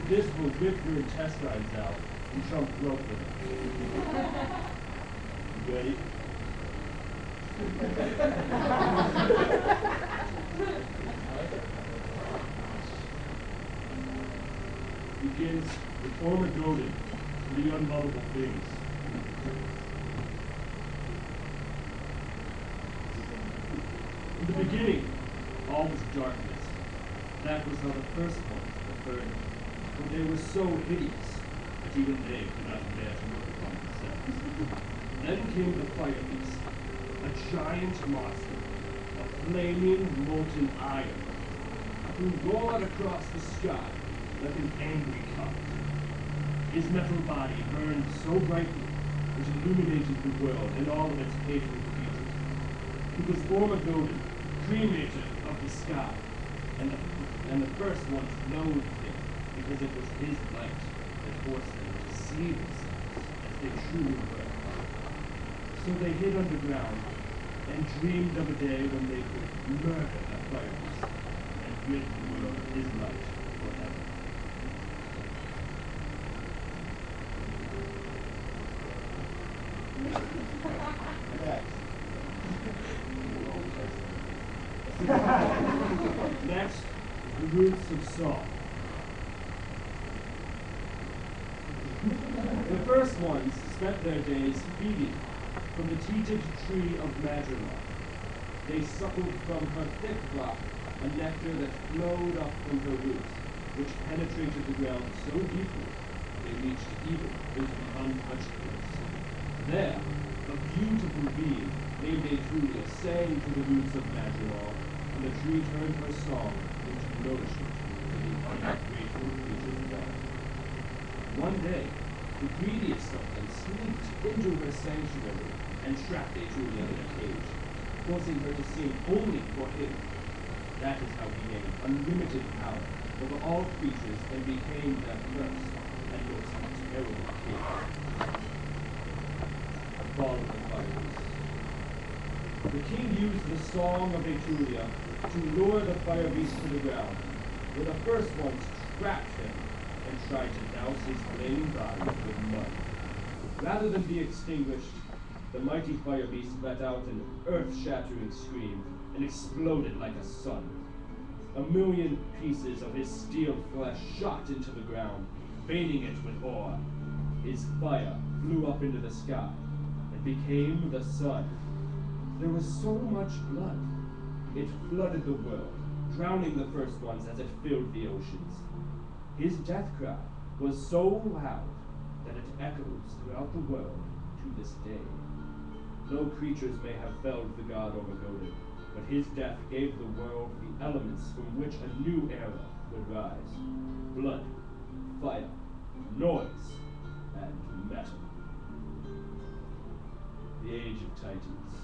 This will rip your intestines out and chunk throat with it. You ready? Begins with Ormagoden, the unlovable things. In the beginning, all was darkness. That was how the first ones were burned. But they were so hideous that even they could not bear to look upon themselves. Then came the fire beast, a giant monster, a flaming molten iron, who roared across the sky like an angry comet. His metal body burned so brightly it illuminated the world and all of its hateful creatures. He was Ormagoden, cremator of the sky, and the first ones loathed him because it was his light that forced them to see themselves as they truly were. So they hid underground and dreamed of a day when they could murder the fire beast and rid the world of his light forever. Next, the roots of song. The first ones spent their days feeding from the teated tree of Madrigal. They suckled from her thick rock a nectar that flowed up from her roots, which penetrated the ground so deeply they reached even into the untouched place. There, a beautiful being named Etruria sang to the roots of Madrigal, and the tree turned her song into nourishment for the ungrateful creatures above. One day, the greediest of them sneaked into her sanctuary and trapped Etruria in a cage, forcing her to sing only for him. That is how he gained unlimited power over all creatures and became their first and most terrible king. Fall of the Fires. The king used the song of Etruria to lure the fire beast to the ground, where the first ones trapped him and tried to douse his flaming body with mud. Rather than be extinguished, the mighty fire beast let out an earth-shattering scream and exploded like a sun. 1,000,000 pieces of his steel flesh shot into the ground, veining it with ore. His fire flew up into the sky and became the sun. There was so much blood, it flooded the world, drowning the first ones as it filled the oceans. His death cry was so loud that it echoes throughout the world to this day. No creatures may have felled the god Ormagoden, but his death gave the world the elements from which a new era would rise. Blood, fire, noise, and metal. The Age of Titans.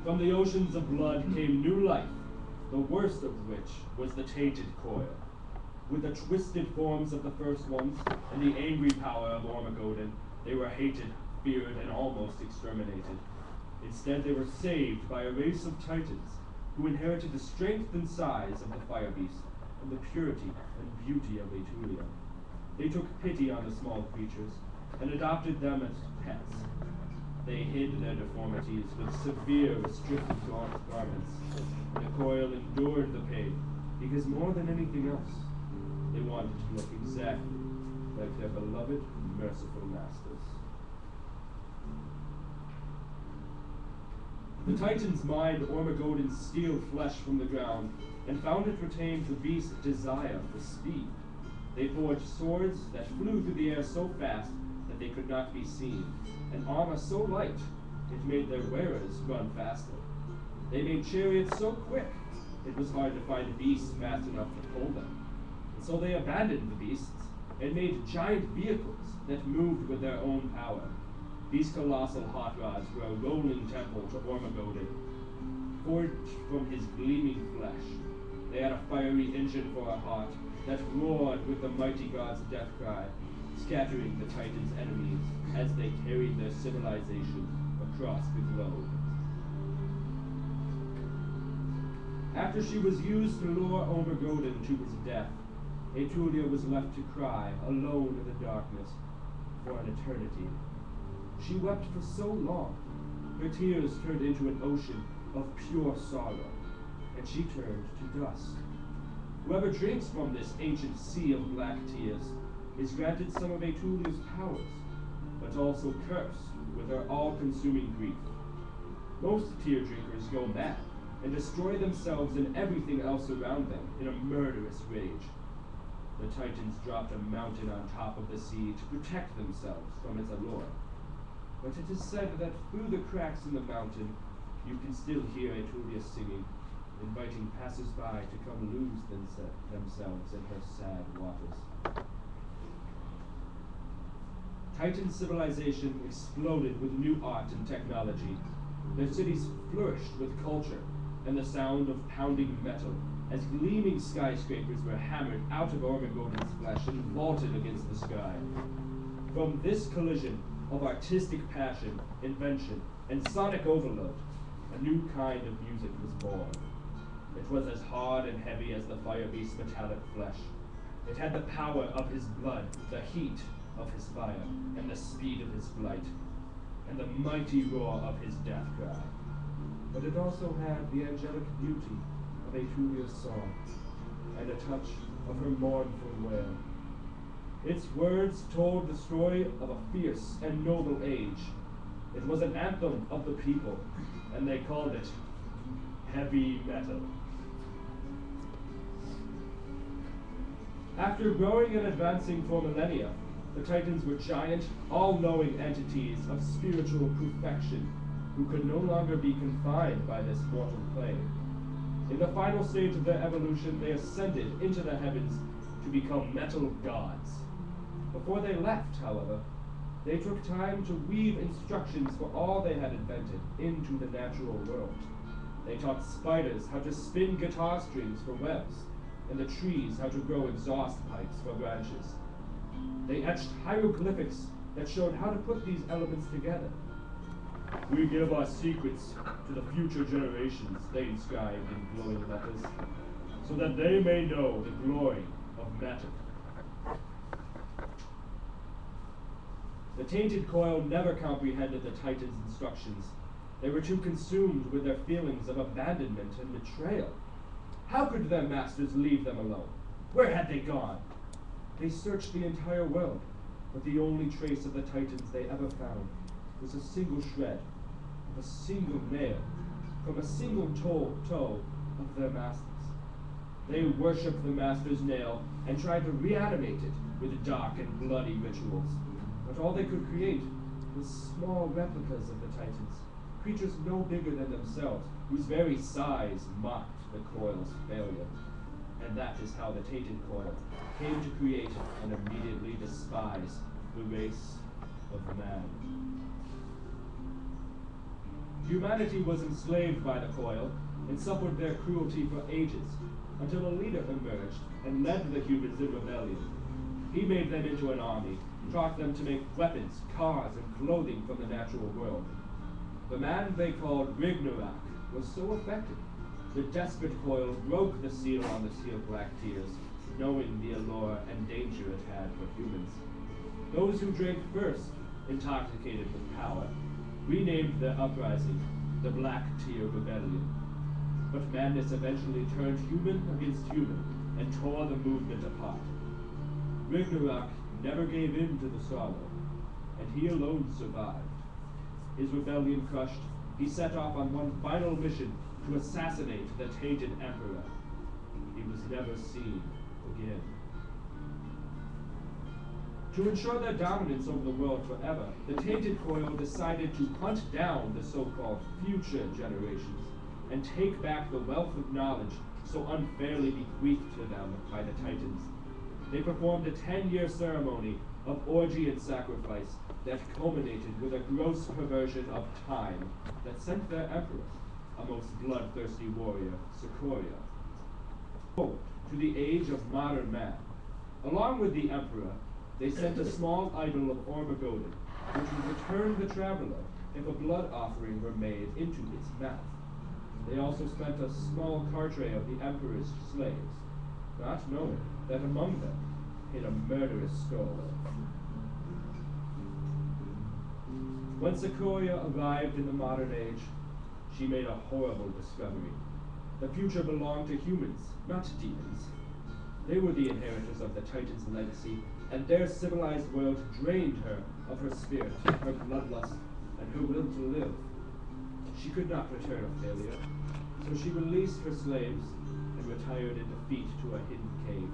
From the oceans of blood came new life, the worst of which was the tainted coil. With the twisted forms of the first ones and the angry power of Ormagoden, they were hated, feared, and almost exterminated. Instead, they were saved by a race of titans who inherited the strength and size of the fire beast and the purity and beauty of Etruria. They took pity on the small creatures and adopted them as pets. They hid their deformities with severe restrictive garments. The coil endured the pain because more than anything else, they wanted to look exactly like their beloved, merciful masters. The Titans mined Ormagoden's steel flesh from the ground and found it retained the beast's desire for speed. They forged swords that flew through the air so fast that they could not be seen, and armor so light it made their wearers run faster. They made chariots so quick it was hard to find beasts fast enough to pull them. And so they abandoned the beasts and made giant vehicles that moved with their own power. These colossal hot rods were a rolling temple to Ormagoden, forged from his gleaming flesh. They had a fiery engine for a heart that roared with the mighty god's death cry, scattering the Titans' enemies as they carried their civilization across the globe. After she was used to lure Ormagoden to his death, Etulia was left to cry, alone in the darkness, for an eternity. She wept for so long, her tears turned into an ocean of pure sorrow, and she turned to dust. Whoever drinks from this ancient sea of black tears is granted some of Etulia's powers, but also cursed with her all-consuming grief. Most tear drinkers go mad and destroy themselves and everything else around them in a murderous rage. The Titans dropped a mountain on top of the sea to protect themselves from its allure. But it is said that through the cracks in the mountain, you can still hear Etulia singing, inviting passers-by to come lose themselves in her sad waters. Titan civilization exploded with new art and technology. Their cities flourished with culture and the sound of pounding metal as gleaming skyscrapers were hammered out of Ormagoden's flesh and vaulted against the sky. From this collision of artistic passion, invention, and sonic overload, a new kind of music was born. It was as hard and heavy as the fire beast's metallic flesh. It had the power of his blood, the heat of his fire, and the speed of his flight, and the mighty roar of his death cry. But it also had the angelic beauty of Etulia's song, and a touch of her mournful wail. Its words told the story of a fierce and noble age. It was an anthem of the people, and they called it heavy metal. After growing and advancing for millennia, the Titans were giant, all-knowing entities of spiritual perfection who could no longer be confined by this mortal plane. In the final stage of their evolution, they ascended into the heavens to become metal gods. Before they left, however, they took time to weave instructions for all they had invented into the natural world. They taught spiders how to spin guitar strings for webs, and the trees how to grow exhaust pipes for branches. They etched hieroglyphics that showed how to put these elements together. "We give our secrets to the future generations," they inscribed in glowing letters, "so that they may know the glory of metal." The Tainted Coil never comprehended the Titans' instructions. They were too consumed with their feelings of abandonment and betrayal. How could their masters leave them alone? Where had they gone? They searched the entire world, but the only trace of the Titans they ever found was a single shred of a single nail from a single toe of their masters. They worshipped the master's nail and tried to reanimate it with dark and bloody rituals. But all they could create was small replicas of the Titans, creatures no bigger than themselves, whose very size mocked the Coil's failure. And that is how the Tainted Coil came to create and immediately despise the race of man. Humanity was enslaved by the Coil and suffered their cruelty for ages, until a leader emerged and led the humans in rebellion. He made them into an army, taught them to make weapons, cars, and clothing from the natural world. The man they called Ragnarok was so effective, the desperate Coil broke the seal on the sea of black tears, knowing the allure and danger it had for humans. Those who drank first, intoxicated with power, renamed their uprising the Black Tear Rebellion. But madness eventually turned human against human and tore the movement apart. Ragnarok never gave in to the sorrow, and he alone survived. His rebellion crushed, he set off on one final mission to assassinate the Tainted Emperor. He was never seen again. To ensure their dominance over the world forever, the Tainted Coil decided to hunt down the so-called future generations and take back the wealth of knowledge so unfairly bequeathed to them by the Titans. They performed a 10-year ceremony of orgy and sacrifice that culminated with a gross perversion of time that sent their emperor, a most bloodthirsty warrior, Sikoria, to the age of modern man. Along with the emperor, they sent a small idol of Ormagoden, which would return the traveler if a blood offering were made into its mouth. They also spent a small cartray of the emperor's slaves. not knowing that among them hid a murderous stowaway. When Sequoia arrived in the modern age, she made a horrible discovery. The future belonged to humans, not demons. They were the inheritors of the Titan's legacy, and their civilized world drained her of her spirit, her bloodlust, and her will to live. She could not return a failure, so she released her slaves and retired in defeat to a hidden cave.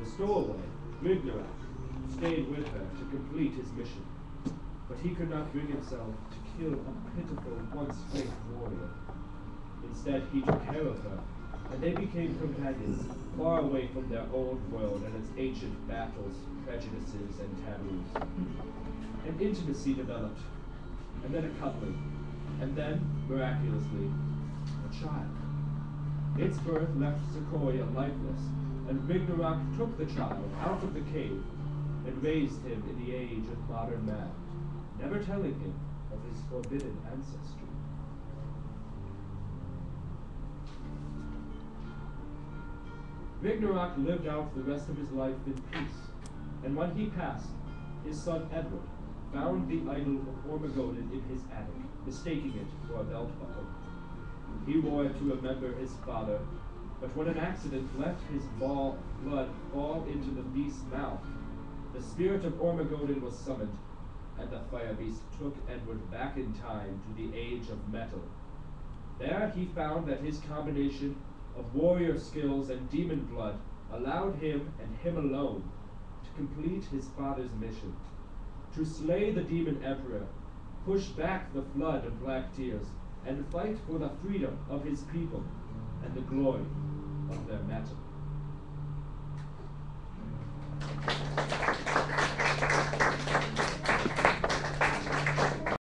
The stowaway, Rignorak, stayed with her to complete his mission, but he could not bring himself to kill a pitiful, once great warrior. Instead, he took care of her, and they became companions, far away from their old world and its ancient battles, prejudices, and taboos. An intimacy developed, and then a coupling, and then, miraculously, a child. Its birth left Sequoia lifeless, and Rignorak took the child out of the cave and raised him in the age of modern man, never telling him of his forbidden ancestry. Rignorak lived out the rest of his life in peace, and when he passed, his son Edward found the idol of Ormagodin in his attic, mistaking it for a belt buckle. He wore it to remember his father, but when an accident let his blood fall into the beast's mouth, the spirit of Ormagodin was summoned, and the fire beast took Edward back in time to the age of metal. There he found that his combination of warrior skills and demon blood allowed him, and him alone, to complete his father's mission, to slay the demon emperor, push back the flood of black tears, and fight for the freedom of his people and the glory of their metal.